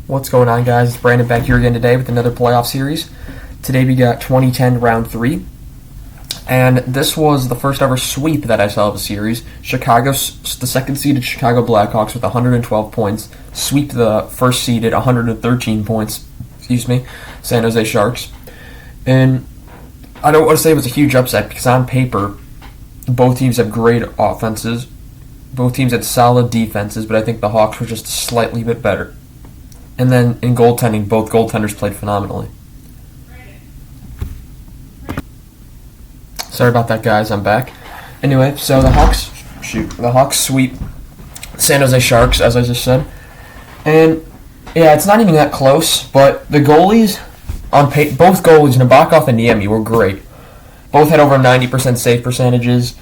What's going on, guys? It's Brandon back here again today with another playoff series. Today we got 2010 Round 3, and this was the first ever sweep that I saw of a series. The second-seeded Chicago Blackhawks with 112 points sweep the first-seeded 113 points, San Jose Sharks. And I don't want to say it was a huge upset because on paper, both teams have great offenses. Both teams had solid defenses, but I think the Hawks were just slightly bit better. And then in goaltending, both goaltenders played phenomenally. Sorry about that, guys. I'm back. Anyway, so the Hawks sweep San Jose Sharks, as I just said. And yeah, it's not even that close, but the goalies both goalies, Nabokov and Niemi, were great. Both had over 90% save percentages,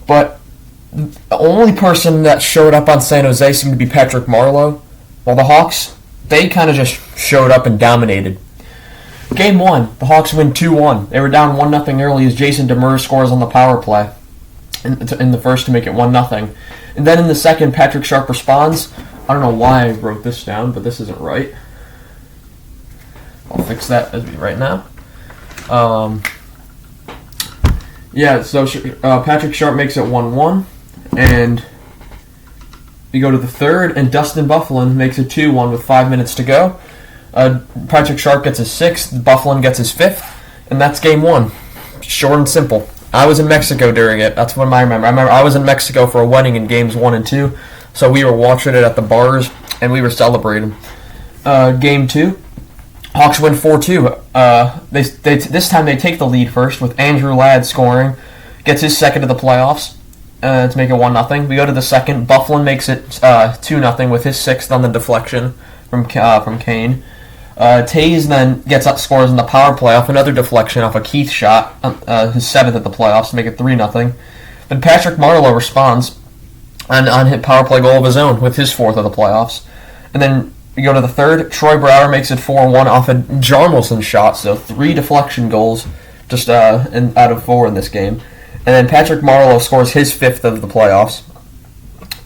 but the only person that showed up on San Jose seemed to be Patrick Marleau, while the Hawks, they kind of just showed up and dominated. Game 1, the Hawks win 2-1. They were down 1-0 early as Jason Demers scores on the power play in the first to make it 1-0. And then in the second, Patrick Sharp responds. I don't know why I wrote this down, but this isn't right. I'll fix that right now. Patrick Sharp makes it 1-1, and we go to the third, and Dustin Byfuglien makes it 2-1 with 5 minutes to go. Patrick Sharp gets his sixth, Byfuglien gets his fifth, and that's game 1. Short and simple. I was in Mexico during it. That's what I remember. I was in Mexico for a wedding in games 1 and 2, so we were watching it at the bars, and we were celebrating. Game 2, Hawks win 4-2. This time they take the lead first with Andrew Ladd scoring, gets his second of the playoffs. To make it 1-0. We go to the second. Byfuglien makes it 2-0 with his sixth on the deflection from Kane. Taves then scores in the power play off another deflection off a Keith shot, his seventh at the playoffs, to make it 3-0. Then Patrick Marleau responds on his power play goal of his own with his fourth of the playoffs. And then we go to the third. Troy Brouwer makes it 4-1 off a Jarmelson shot, so 3 deflection goals just out of 4 in this game. And then Patrick Marleau scores his fifth of the playoffs.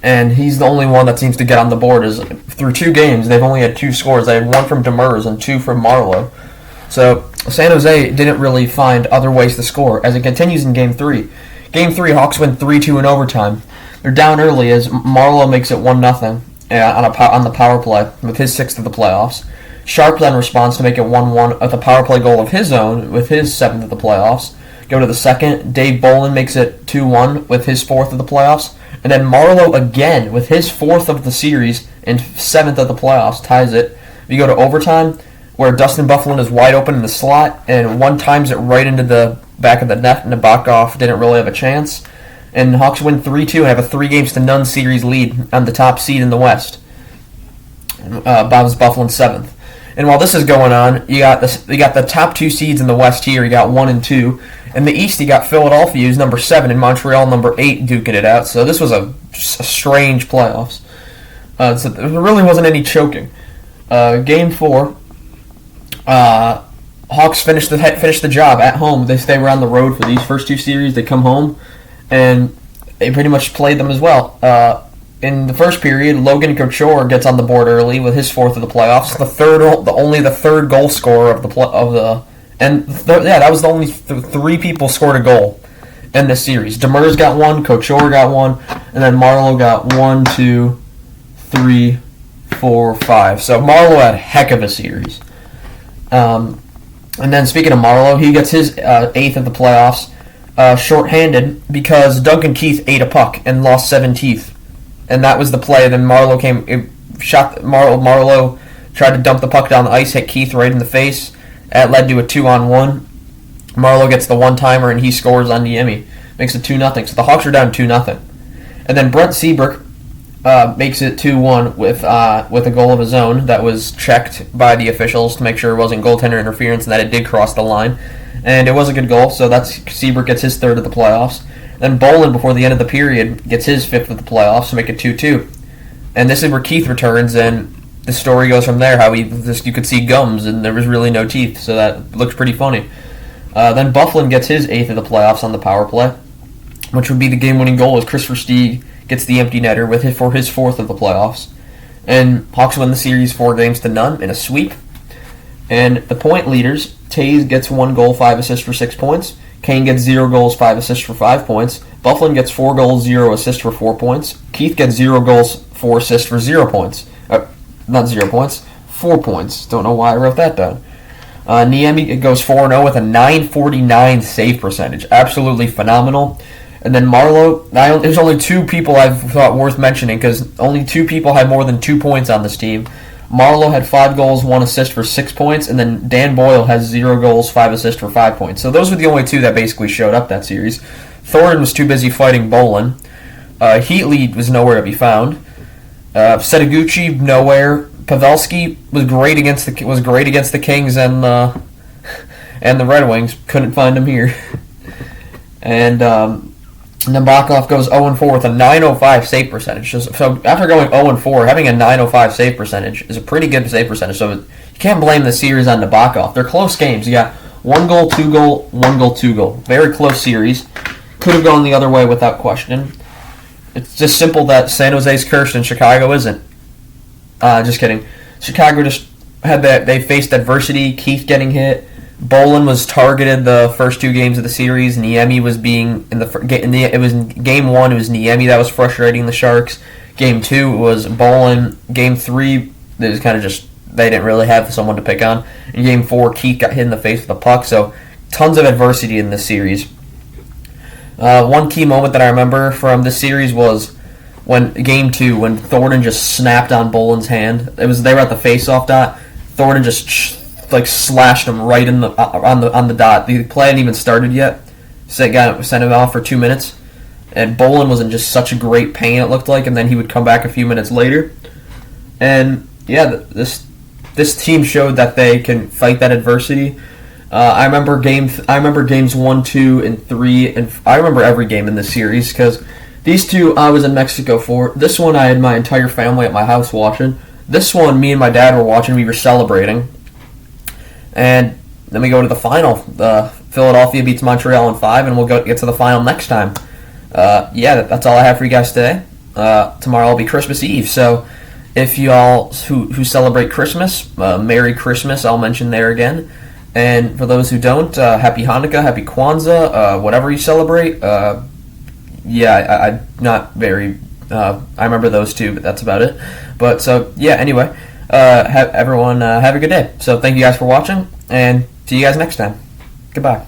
And he's the only one that seems to get on the board. Through 2 games, they've only had 2 scores. They had 1 from Demers and 2 from Marleau. So San Jose didn't really find other ways to score as it continues in Game 3. Game 3, Hawks win 3-2 in overtime. They're down early as Marleau makes it 1-0 on the power play with his sixth of the playoffs. Sharp then responds to make it 1-1 at the power play goal of his own with his seventh of the playoffs. Go to the second. Dave Bolin makes it 2-1 with his fourth of the playoffs. And then Marleau again with his fourth of the series and seventh of the playoffs ties it. We go to overtime where Dustin Byfuglien is wide open in the slot and one times it right into the back of the net. Nabokov didn't really have a chance. And Hawks win 3-2 and have a 3-0 series lead on the top seed in the West. Bob's Byfuglien's seventh. And while this is going on, you got the top 2 seeds in the West here. You got 1 and 2. In the East, you got Philadelphia, who's number 7, and Montreal, number 8, duking it out. So this was a strange playoffs. So there really wasn't any choking. Game 4, Hawks finished the job at home. They were on the road for these first 2 series. They come home, and they pretty much played them as well. In the first period, Logan Couture gets on the board early with his fourth of the playoffs. Only the third goal scorer that was the only 3 people scored a goal in this series. Demers got 1, Couture got 1, and then Marleau got 1, 2, 3, 4, 5. So Marleau had a heck of a series. And then speaking of Marleau, he gets his 8th of the playoffs, shorthanded because Duncan Keith ate a puck and lost 7 teeth. And that was the play. Then Marleau Marleau tried to dump the puck down the ice, hit Keith right in the face. That led to a 2-on-1. Marleau gets the one-timer, and he scores on Niemi. Makes it 2-0. So the Hawks are down 2-0. And then Brent Seabrook makes it 2-1 with a goal of his own that was checked by the officials to make sure it wasn't goaltender interference and that it did cross the line. And it was a good goal, so Seabrook gets his third of the playoffs. Then Bolin, before the end of the period, gets his fifth of the playoffs to make it 2-2. And this is where Keith returns, and the story goes from there, how you could see gums, and there was really no teeth, so that looks pretty funny. Then Byfuglien gets his 8th of the playoffs on the power play, which would be the game-winning goal as Chris Versteeg gets the empty netter for his 4th of the playoffs. And Hawks win the series 4-0 in a sweep. And the point leaders, Taves gets 1 goal, 5 assists for 6 points. Kane gets 0 goals, 5 assists for 5 points. Bufflin gets 4 goals, 0 assists for 4 points. Keith gets 0 goals, 4 assists for 0 points. Not 0 points, 4 points. Don't know why I wrote that down. Niemi goes 4-0 with a .949 save percentage. Absolutely phenomenal. And then Marleau, there's only 2 people I've thought worth mentioning because only 2 people had more than 2 points on this team. Marleau had 5 goals, 1 assist for 6 points, and then Dan Boyle has 0 goals, 5 assists for 5 points. So those were the only 2 that basically showed up that series. Thornton was too busy fighting Bolin. Heatley was nowhere to be found. Setaguchi, nowhere. Pavelski was great against the Kings and the Red Wings. Couldn't find him here. And Nabokov goes 0-4 with a .905 save percentage. So after going 0-4, having a .905 save percentage is a pretty good save percentage. So you can't blame the series on Nabokov. They're close games. You got 1 goal, 2 goal, 1 goal, 2 goal. Very close series. Could have gone the other way without question. It's just simple that San Jose's cursed and Chicago isn't. Just kidding. Chicago just had that. They faced adversity. Keith getting hit. Bolin was targeted the first 2 games of the series. Niemi was being it was game 1. It was Niemi that was frustrating the Sharks. Game 2 it was Bolin. Game 3 it was kind of just they didn't really have someone to pick on. In game 4, Keith got hit in the face with a puck. So tons of adversity in this series. One key moment that I remember from this series was when game 2 when Thornton just snapped on Bolin's hand. They were at the face-off dot. Thornton just slashed him right in on the dot. The play hadn't even started yet. Sent him off for 2 minutes, and Bolin was in just such a great pain. It looked like, and then he would come back a few minutes later. And yeah, this team showed that they can fight that adversity. I remember games 1, 2, and 3, and I remember every game in this series because these 2 I was in Mexico for. This one I had my entire family at my house watching. This one me and my dad were watching. We were celebrating. And then we go to the final. Philadelphia beats Montreal in 5, and we'll get to the final next time. That's all I have for you guys today. Tomorrow will be Christmas Eve, so if you all who celebrate Christmas, Merry Christmas, I'll mention there again. And for those who don't, Happy Hanukkah, Happy Kwanzaa, whatever you celebrate. I'm not very... I remember those 2, but that's about it. But so, yeah, anyway... everyone have a good day. So thank you guys for watching, and see you guys next time. Goodbye.